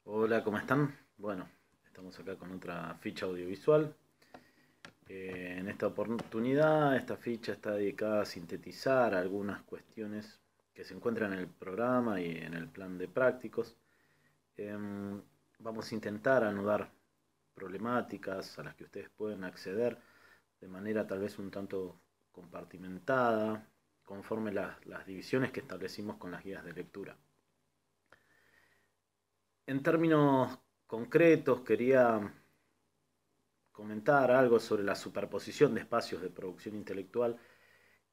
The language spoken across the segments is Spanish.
Hola, ¿cómo están? Bueno, estamos acá con otra ficha audiovisual. En esta oportunidad, esta ficha está dedicada a sintetizar algunas cuestiones que se encuentran en el programa y en el plan de prácticos. Vamos a intentar anudar problemáticas a las que ustedes pueden acceder de manera tal vez un tanto compartimentada, conforme las divisiones que establecimos con las guías de lectura. En términos concretos, quería comentar algo sobre la superposición de espacios de producción intelectual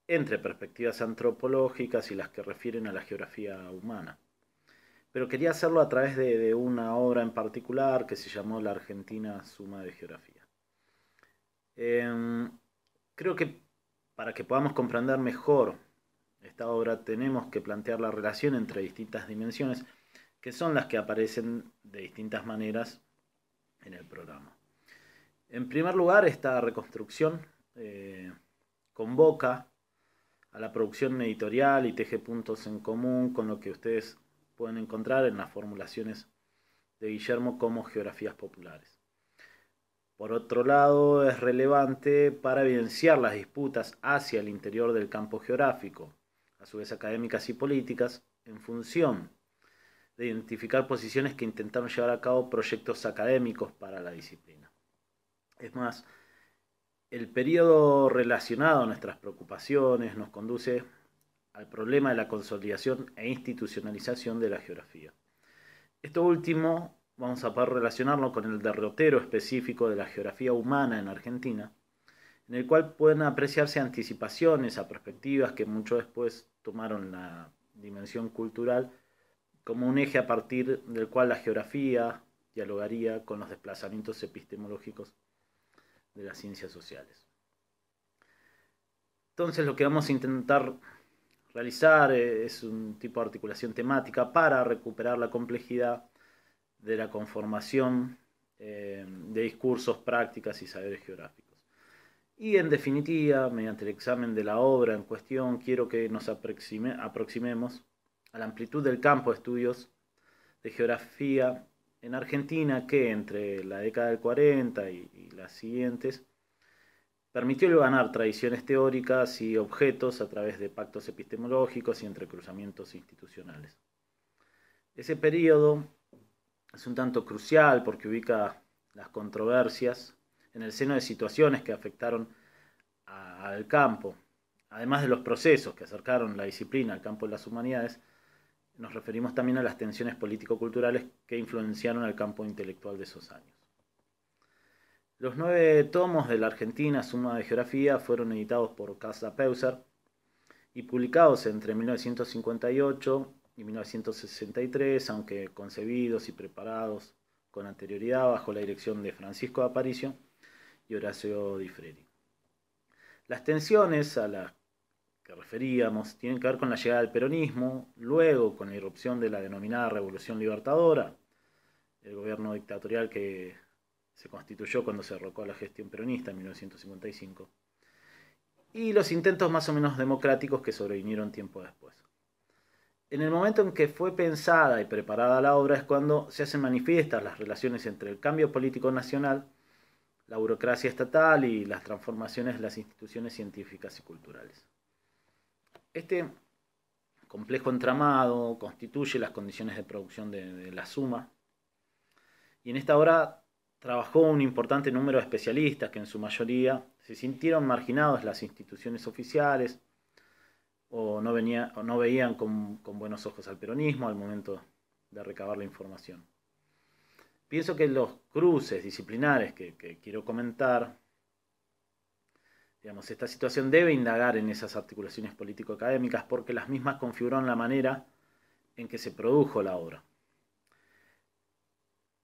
entre perspectivas antropológicas y las que refieren a la geografía humana. Pero quería hacerlo a través de una obra en particular que se llamó La Argentina Suma de Geografía. Eh, Creo que para que podamos comprender mejor esta obra tenemos que plantear la relación entre distintas dimensiones que son las que aparecen de distintas maneras en el programa. En primer lugar, esta reconstrucción convoca a la producción editorial y teje puntos en común con lo que ustedes pueden encontrar en las formulaciones de Guillermo como geografías populares. Por otro lado, es relevante para evidenciar las disputas hacia el interior del campo geográfico, a su vez académicas y políticas, en función de identificar posiciones que intentaron llevar a cabo proyectos académicos para la disciplina. Es más, el periodo relacionado a nuestras preocupaciones nos conduce al problema de la consolidación e institucionalización de la geografía. Esto último vamos a poder relacionarlo con el derrotero específico de la geografía humana en Argentina, en el cual pueden apreciarse anticipaciones a perspectivas que mucho después tomaron la dimensión cultural como un eje a partir del cual la geografía dialogaría con los desplazamientos epistemológicos de las ciencias sociales. Entonces lo que vamos a intentar realizar es un tipo de articulación temática para recuperar la complejidad de la conformación de discursos, prácticas y saberes geográficos. Y en definitiva, mediante el examen de la obra en cuestión, quiero que nos aproximemos a la amplitud del campo de estudios de geografía en Argentina que entre la década del 40 y las siguientes permitió ganar tradiciones teóricas y objetos a través de pactos epistemológicos y entrecruzamientos institucionales. Ese periodo es un tanto crucial porque ubica las controversias en el seno de situaciones que afectaron al campo, además de los procesos que acercaron la disciplina al campo de las humanidades. Nos referimos también a las tensiones político-culturales que influenciaron al campo intelectual de esos años. Los 9 tomos de la Argentina Suma de Geografía fueron editados por Casa Peuser y publicados entre 1958 y 1963, aunque concebidos y preparados con anterioridad bajo la dirección de Francisco de Aparicio y Horacio Di Freri. Las tensiones a las que referíamos tienen que ver con la llegada del peronismo, luego con la irrupción de la denominada Revolución Libertadora, el gobierno dictatorial que se constituyó cuando se derrocó a la gestión peronista en 1955, y los intentos más o menos democráticos que sobrevinieron tiempo después. En el momento en que fue pensada y preparada la obra es cuando se hacen manifiestas las relaciones entre el cambio político nacional, la burocracia estatal y las transformaciones de las instituciones científicas y culturales. Este complejo entramado constituye las condiciones de producción de la suma, y en esta obra trabajó un importante número de especialistas que en su mayoría se sintieron marginados de las instituciones oficiales o no veían con buenos ojos al peronismo al momento de recabar la información. Pienso que los cruces disciplinares que quiero comentar, digamos, esta situación debe indagar en esas articulaciones político-académicas porque las mismas configuraron la manera en que se produjo la obra.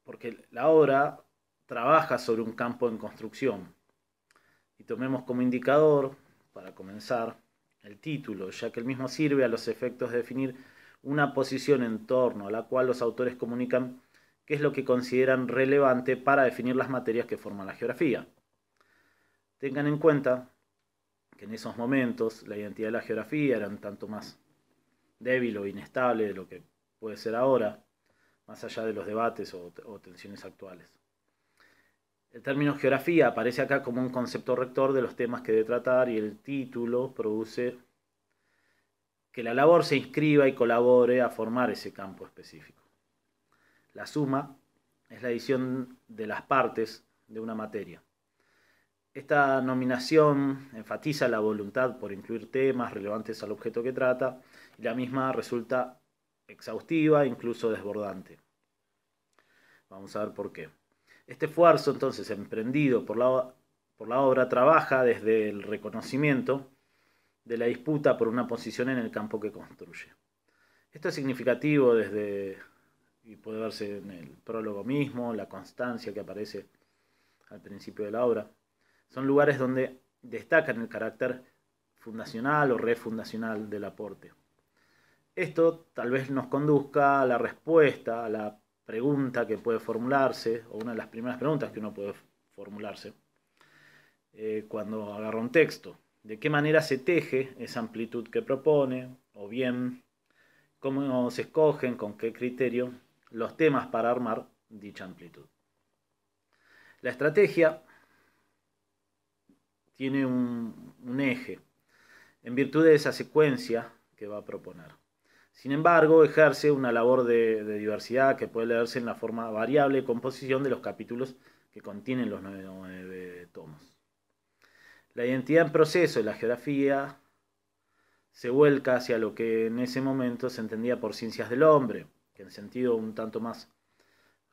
Porque la obra trabaja sobre un campo en construcción. Y tomemos como indicador, para comenzar, el título, ya que el mismo sirve a los efectos de definir una posición en torno a la cual los autores comunican qué es lo que consideran relevante para definir las materias que forman la geografía. Tengan en cuenta que en esos momentos la identidad de la geografía era un tanto más débil o inestable de lo que puede ser ahora, más allá de los debates o tensiones actuales. El término geografía aparece acá como un concepto rector de los temas que debe tratar, y el título produce que la labor se inscriba y colabore a formar ese campo específico. La suma es la adición de las partes de una materia. Esta nominación enfatiza la voluntad por incluir temas relevantes al objeto que trata, y la misma resulta exhaustiva, incluso desbordante. Vamos a ver por qué. Este esfuerzo, entonces, emprendido por la obra, trabaja desde el reconocimiento de la disputa por una posición en el campo que construye. Esto es significativo y puede verse en el prólogo mismo, la constancia que aparece al principio de la obra. Son lugares donde destacan el carácter fundacional o refundacional del aporte. Esto tal vez nos conduzca a la respuesta a la pregunta que puede formularse, o una de las primeras preguntas que uno puede formularse cuando agarra un texto. ¿De qué manera se teje esa amplitud que propone? O bien, ¿cómo se escogen, con qué criterio, los temas para armar dicha amplitud? La estrategia tiene un eje en virtud de esa secuencia que va a proponer. Sin embargo, ejerce una labor de diversidad que puede leerse en la forma variable de composición de los capítulos que contienen los 9 tomos. La identidad en proceso de la geografía se vuelca hacia lo que en ese momento se entendía por ciencias del hombre, que en sentido un tanto más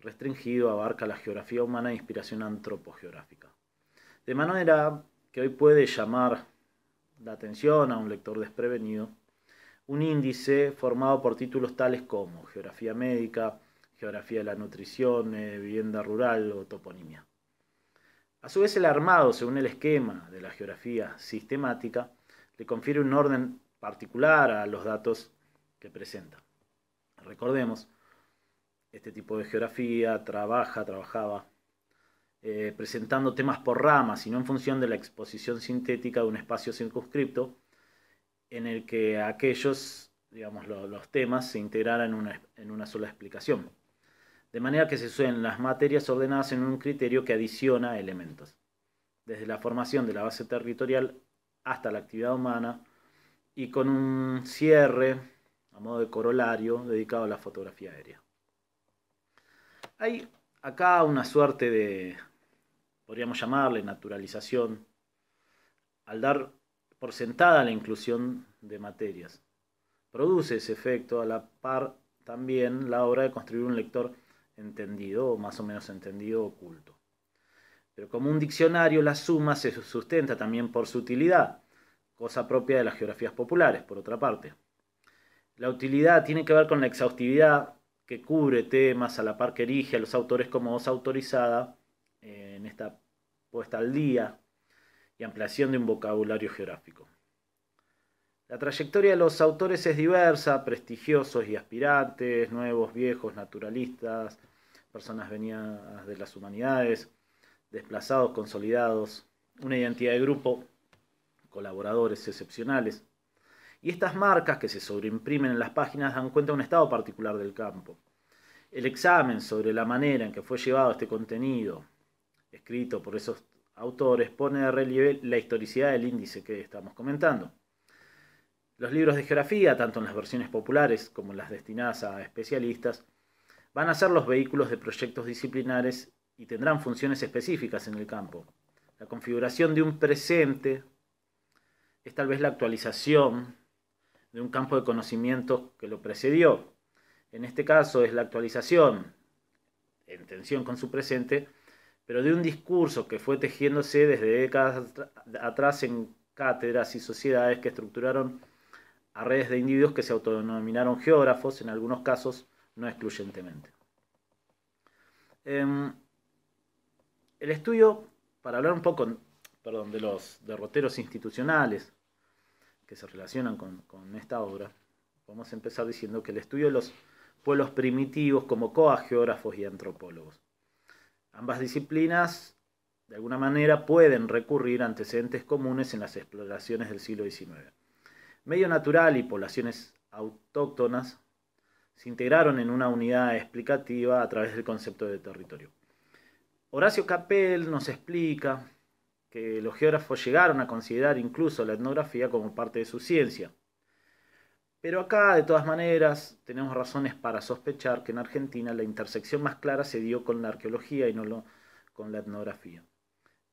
restringido abarca la geografía humana de inspiración antropogeográfica. De manera que hoy puede llamar la atención a un lector desprevenido un índice formado por títulos tales como geografía médica, geografía de la nutrición, vivienda rural o toponimia. A su vez, el armado, según el esquema de la geografía sistemática, le confiere un orden particular a los datos que presenta. Recordemos, este tipo de geografía trabajaba presentando temas por ramas y no en función de la exposición sintética de un espacio circunscripto en el que aquellos, digamos, los temas se integraran en una sola explicación. De manera que se suelen las materias ordenadas en un criterio que adiciona elementos, desde la formación de la base territorial hasta la actividad humana, y con un cierre, a modo de corolario, dedicado a la fotografía aérea. Hay acá una suerte de, podríamos llamarle, naturalización, al dar por sentada la inclusión de materias. Produce ese efecto a la par también la obra de construir un lector entendido, o más o menos entendido, oculto. Pero como un diccionario, la suma se sustenta también por su utilidad, cosa propia de las geografías populares, por otra parte. La utilidad tiene que ver con la exhaustividad que cubre temas, a la par que erige a los autores como voz autorizada en esta puesta al día y ampliación de un vocabulario geográfico. La trayectoria de los autores es diversa, prestigiosos y aspirantes, nuevos, viejos, naturalistas, personas venidas de las humanidades, desplazados, consolidados, una identidad de grupo, colaboradores excepcionales. Y estas marcas que se sobreimprimen en las páginas dan cuenta de un estado particular del campo. El examen sobre la manera en que fue llevado este contenido, escrito por esos autores, pone de relieve la historicidad del índice que estamos comentando. Los libros de geografía, tanto en las versiones populares como en las destinadas a especialistas, van a ser los vehículos de proyectos disciplinares y tendrán funciones específicas en el campo. La configuración de un presente es tal vez la actualización de un campo de conocimiento que lo precedió. En este caso es la actualización, en tensión con su presente, pero de un discurso que fue tejiéndose desde décadas atrás en cátedras y sociedades que estructuraron a redes de individuos que se autodenominaron geógrafos, en algunos casos no excluyentemente. El estudio, para hablar un poco, de los derroteros institucionales que se relacionan con esta obra, vamos a empezar diciendo que el estudio de los pueblos primitivos convocó a geógrafos y antropólogos. Ambas disciplinas, de alguna manera, pueden recurrir a antecedentes comunes en las exploraciones del siglo XIX. Medio natural y poblaciones autóctonas se integraron en una unidad explicativa a través del concepto de territorio. Horacio Capel nos explica que los geógrafos llegaron a considerar incluso la etnografía como parte de su ciencia. Pero acá, de todas maneras, tenemos razones para sospechar que en Argentina la intersección más clara se dio con la arqueología y no con la etnografía.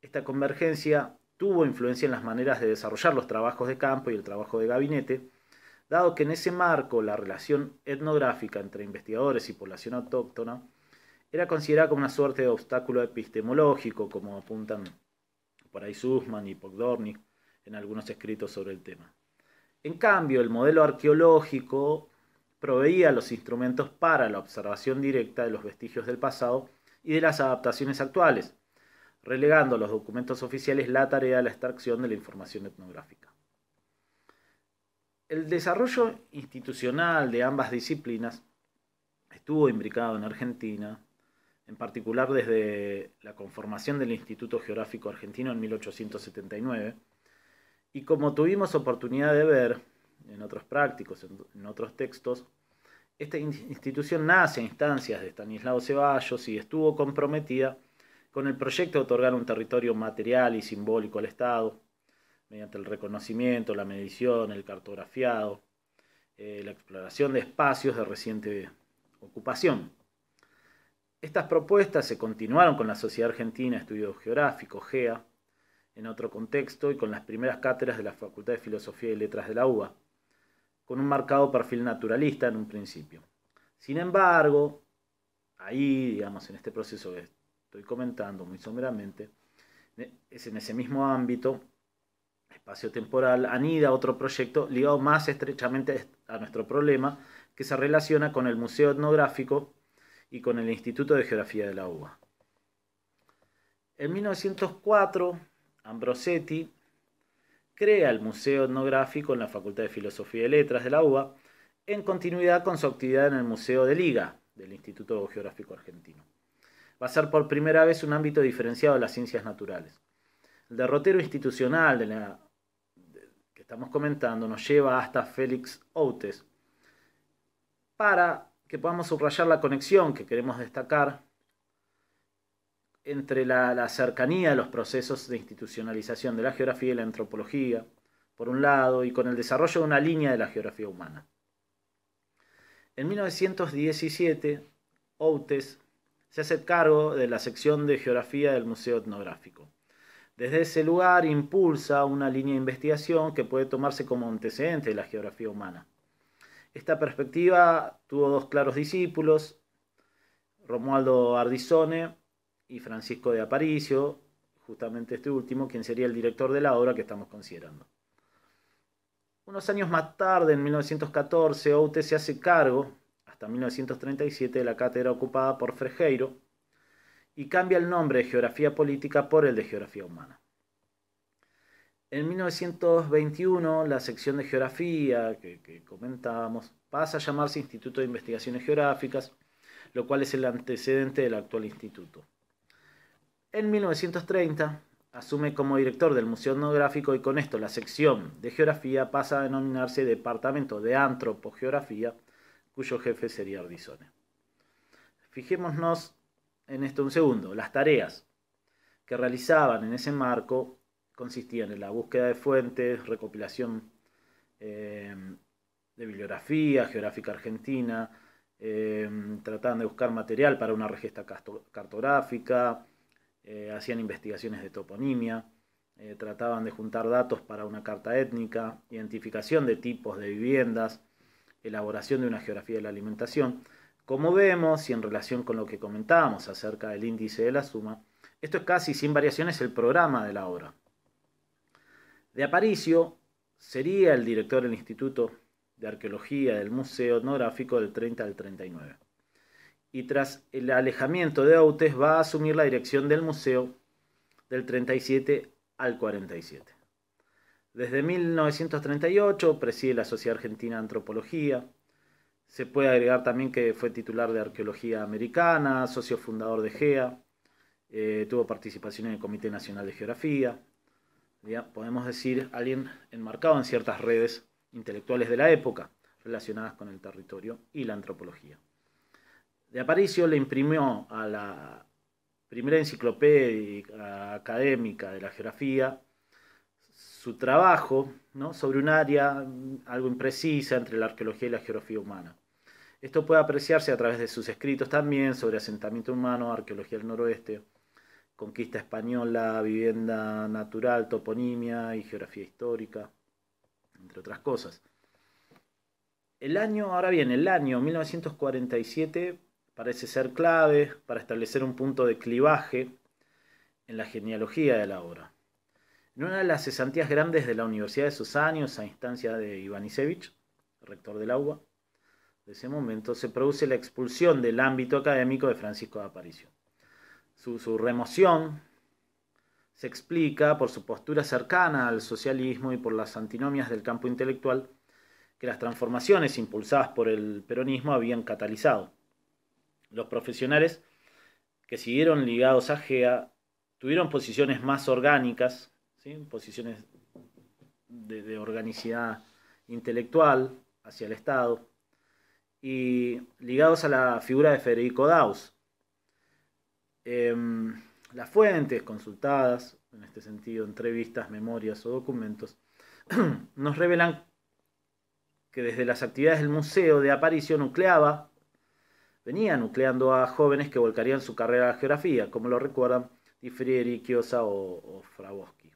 Esta convergencia tuvo influencia en las maneras de desarrollar los trabajos de campo y el trabajo de gabinete, dado que en ese marco la relación etnográfica entre investigadores y población autóctona era considerada como una suerte de obstáculo epistemológico, como apuntan por ahí Sussman y Podgorny en algunos escritos sobre el tema. En cambio, el modelo arqueológico proveía los instrumentos para la observación directa de los vestigios del pasado y de las adaptaciones actuales, relegando a los documentos oficiales la tarea de la extracción de la información etnográfica. El desarrollo institucional de ambas disciplinas estuvo imbricado en Argentina, en particular desde la conformación del Instituto Geográfico Argentino en 1879, y como tuvimos oportunidad de ver en otros prácticos, en otros textos, esta institución nace a instancias de Estanislao Ceballos y estuvo comprometida con el proyecto de otorgar un territorio material y simbólico al Estado, mediante el reconocimiento, la medición, el cartografiado, la exploración de espacios de reciente ocupación. Estas propuestas se continuaron con la Sociedad Argentina de Estudios Geográficos, GEA, en otro contexto y con las primeras cátedras de la Facultad de Filosofía y Letras de la UBA, con un marcado perfil naturalista en un principio. Sin embargo, ahí, digamos, en este proceso que estoy comentando muy someramente, es en ese mismo ámbito espacio-temporal anida otro proyecto ligado más estrechamente a nuestro problema, que se relaciona con el Museo Etnográfico y con el Instituto de Geografía de la UBA. En 1904, Ambrosetti crea el Museo Etnográfico en la Facultad de Filosofía y Letras de la UBA, en continuidad con su actividad en el Museo de Liga, del Instituto Geográfico Argentino. Va a ser por primera vez un ámbito diferenciado de las ciencias naturales. El derrotero institucional que estamos comentando nos lleva hasta Félix Oates, para que podamos subrayar la conexión que queremos destacar entre la cercanía de los procesos de institucionalización de la geografía y la antropología, por un lado, y con el desarrollo de una línea de la geografía humana. En 1917, Oates se hace cargo de la sección de geografía del Museo Etnográfico. Desde ese lugar impulsa una línea de investigación que puede tomarse como antecedente de la geografía humana. Esta perspectiva tuvo dos claros discípulos, Romualdo Ardizone y Francisco de Aparicio, justamente este último, quien sería el director de la obra que estamos considerando. Unos años más tarde, en 1914, Oates se hace cargo, hasta 1937, de la cátedra ocupada por Frejeiro y cambia el nombre de Geografía Política por el de Geografía Humana. En 1921, la sección de Geografía que comentábamos pasa a llamarse Instituto de Investigaciones Geográficas, lo cual es el antecedente del actual instituto. En 1930 asume como director del Museo Etnográfico y con esto la sección de Geografía pasa a denominarse Departamento de Antropogeografía, cuyo jefe sería Ardizone. Fijémonos en esto un segundo. Las tareas que realizaban en ese marco consistían en la búsqueda de fuentes, recopilación de bibliografía geográfica argentina, trataban de buscar material para una regesta cartográfica, hacían investigaciones de toponimia, trataban de juntar datos para una carta étnica, identificación de tipos de viviendas, elaboración de una geografía de la alimentación. Como vemos, y en relación con lo que comentábamos acerca del índice de la suma, esto es casi sin variaciones el programa de la obra. De Aparicio sería el director del Instituto de Arqueología del Museo Etnográfico del 30 al 39. Y tras el alejamiento de Oates va a asumir la dirección del museo del 37 al 47. Desde 1938 preside la Sociedad Argentina de Antropología. Se puede agregar también que fue titular de Arqueología Americana, socio fundador de GEA, tuvo participación en el Comité Nacional de Geografía. Ya podemos decir alguien enmarcado en ciertas redes intelectuales de la época, relacionadas con el territorio y la antropología. De Aparicio le imprimió a la primera enciclopedia académica de la geografía su trabajo, ¿no?, sobre un área algo imprecisa entre la arqueología y la geografía humana. Esto puede apreciarse a través de sus escritos también sobre asentamiento humano, arqueología del noroeste, conquista española, vivienda natural, toponimia y geografía histórica, entre otras cosas. El año 1947 parece ser clave para establecer un punto de clivaje en la genealogía de la obra. En una de las cesantías grandes de la Universidad de esos años, a instancia de Ivanišević, rector del UBA, de ese momento, se produce la expulsión del ámbito académico de Francisco de Aparicio. Su remoción se explica por su postura cercana al socialismo y por las antinomias del campo intelectual que las transformaciones impulsadas por el peronismo habían catalizado. Los profesionales que siguieron ligados a GEA tuvieron posiciones más orgánicas, ¿sí?, posiciones de organicidad intelectual hacia el Estado, y ligados a la figura de Federico Daus. Las fuentes consultadas, en este sentido, entrevistas, memorias o documentos, nos revelan que desde las actividades del museo de Aparicio venía nucleando a jóvenes que volcarían su carrera a la geografía, como lo recuerdan Di Frieri, Chiosa o Fraboski.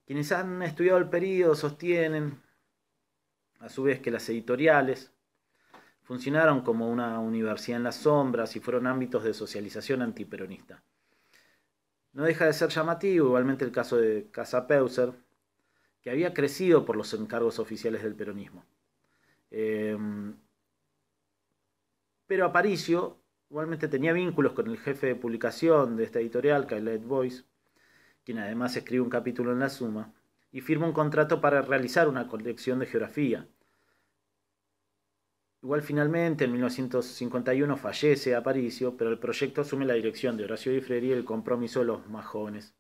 Quienes han estudiado el periodo sostienen, a su vez, que las editoriales funcionaron como una universidad en las sombras y fueron ámbitos de socialización antiperonista. No deja de ser llamativo igualmente el caso de Casa-Peuser, que había crecido por los encargos oficiales del peronismo. Pero Aparicio igualmente tenía vínculos con el jefe de publicación de esta editorial, Khaled Boyce, quien además escribe un capítulo en La Suma, y firma un contrato para realizar una colección de geografía. Igual finalmente, en 1951 fallece Aparicio, pero el proyecto asume la dirección de Horacio Di Frieri y el compromiso de los más jóvenes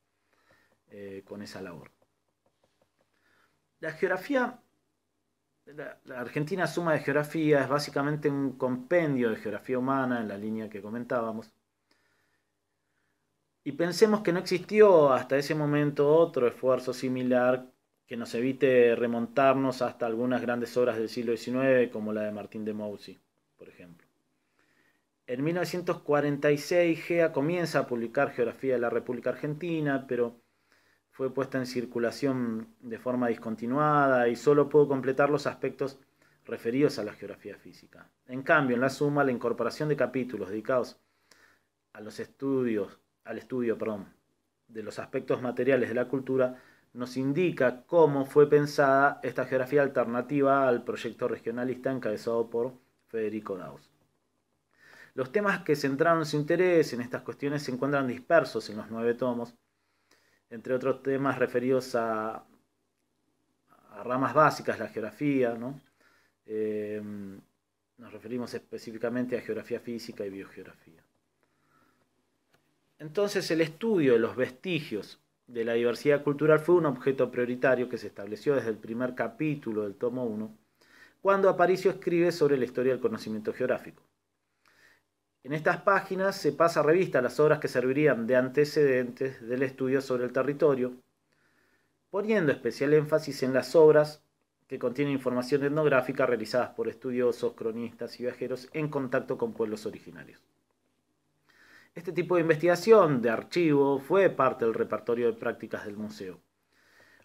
con esa labor. La geografía, la Argentina Suma de Geografía es básicamente un compendio de geografía humana en la línea que comentábamos. Y pensemos que no existió hasta ese momento otro esfuerzo similar que nos evite remontarnos hasta algunas grandes obras del siglo XIX, como la de Martín de Mouzy, por ejemplo. En 1946, GEA comienza a publicar Geografía de la República Argentina, pero fue puesta en circulación de forma discontinuada y solo pudo completar los aspectos referidos a la geografía física. En cambio, en La Suma, la incorporación de capítulos dedicados al estudio de los aspectos materiales de la cultura nos indica cómo fue pensada esta geografía alternativa al proyecto regionalista encabezado por Federico Daus. Los temas que centraron su interés en estas cuestiones se encuentran dispersos en los 9 tomos, entre otros temas referidos a ramas básicas de la geografía, ¿no? Nos referimos específicamente a geografía física y biogeografía. Entonces, el estudio de los vestigios de la diversidad cultural fue un objeto prioritario que se estableció desde el primer capítulo del tomo 1, cuando Aparicio escribe sobre la historia del conocimiento geográfico. En estas páginas se pasa revista a las obras que servirían de antecedentes del estudio sobre el territorio, poniendo especial énfasis en las obras que contienen información etnográfica realizadas por estudiosos, cronistas y viajeros en contacto con pueblos originarios. Este tipo de investigación de archivo fue parte del repertorio de prácticas del museo.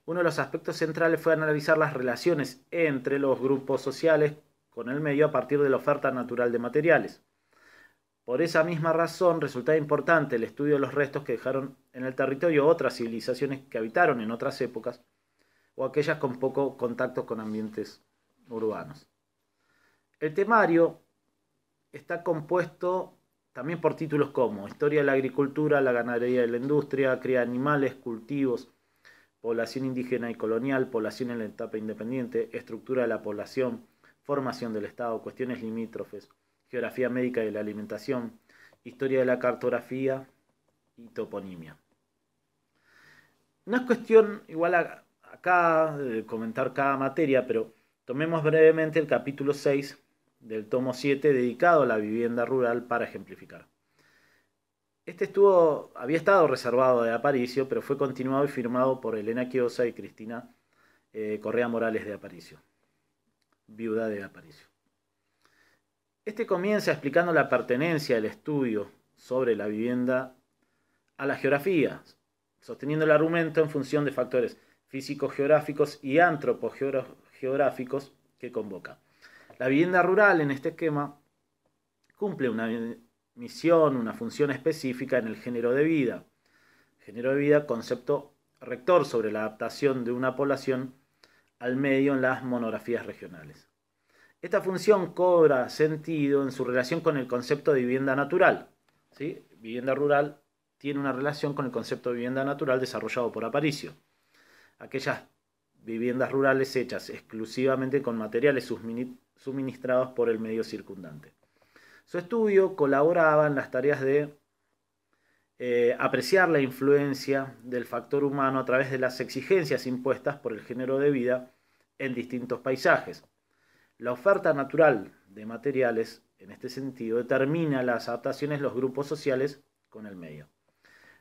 Uno de los aspectos centrales fue analizar las relaciones entre los grupos sociales con el medio a partir de la oferta natural de materiales. Por esa misma razón resulta importante el estudio de los restos que dejaron en el territorio otras civilizaciones que habitaron en otras épocas o aquellas con poco contacto con ambientes urbanos. El temario está compuesto también por títulos como Historia de la agricultura, la ganadería y la industria, cría de animales, cultivos, población indígena y colonial, población en la etapa independiente, estructura de la población, formación del Estado, cuestiones limítrofes, geografía médica de la alimentación, historia de la cartografía y toponimia. No es cuestión igual acá de comentar cada materia, pero Tomemos brevemente el capítulo 6 del tomo 7 dedicado a la vivienda rural para ejemplificar. Este había estado reservado de Aparicio, pero fue continuado y firmado por Elena Chiosa y Cristina Correa Morales de Aparicio, viuda de Aparicio. Este comienza explicando la pertenencia del estudio sobre la vivienda a la geografía, sosteniendo el argumento en función de factores físico-geográficos y antropogeográficos que convoca. La vivienda rural en este esquema cumple una misión, una función específica en el género de vida. Género de vida, concepto rector sobre la adaptación de una población al medio en las monografías regionales. Esta función cobra sentido en su relación con el concepto de vivienda natural. ¿Sí? Vivienda rural tiene una relación con el concepto de vivienda natural desarrollado por Aparicio. Aquellas viviendas rurales hechas exclusivamente con materiales suministrados por el medio circundante. Su estudio colaboraba en las tareas de apreciar la influencia del factor humano a través de las exigencias impuestas por el género de vida en distintos paisajes. La oferta natural de materiales, en este sentido, determina las adaptaciones de los grupos sociales con el medio.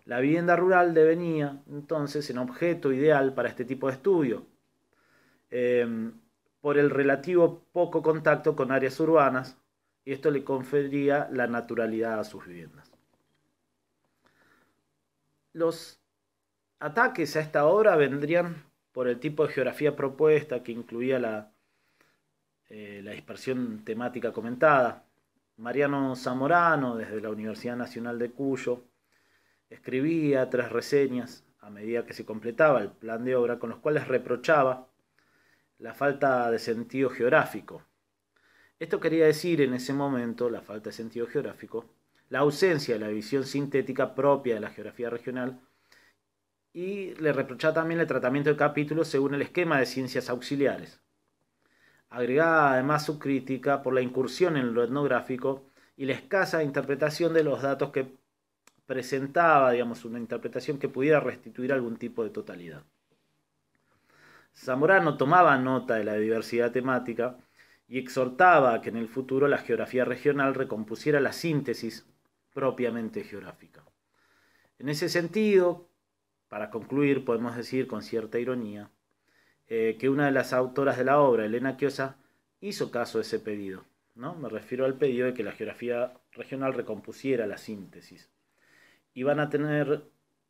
La vivienda rural devenía, entonces, en objeto ideal para este tipo de estudio, por el relativo poco contacto con áreas urbanas, y esto le confería la naturalidad a sus viviendas. Los ataques a esta obra vendrían por el tipo de geografía propuesta, que incluía la dispersión temática comentada. Mariano Zamorano, desde la Universidad Nacional de Cuyo, escribía 3 reseñas a medida que se completaba el plan de obra, con los cuales reprochaba la falta de sentido geográfico. Esto quería decir en ese momento, la falta de sentido geográfico, la ausencia de la visión sintética propia de la geografía regional, y le reprochaba también el tratamiento de capítulos según el esquema de ciencias auxiliares. Agregaba además su crítica por la incursión en lo etnográfico y la escasa interpretación de los datos que presentaba, digamos, una interpretación que pudiera restituir algún tipo de totalidad. Zamorano tomaba nota de la diversidad temática y exhortaba a que en el futuro la geografía regional recompusiera la síntesis propiamente geográfica. En ese sentido, para concluir, podemos decir con cierta ironía que una de las autoras de la obra, Elena Chiosa, hizo caso de ese pedido, ¿no? Me refiero al pedido de que la geografía regional recompusiera la síntesis. Y van a tener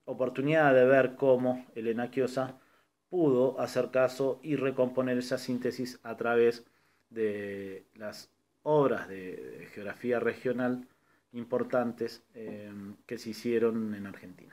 oportunidad de ver cómo Elena Chiosa pudo hacer caso y recomponer esa síntesis a través de las obras de geografía regional importantes que se hicieron en Argentina.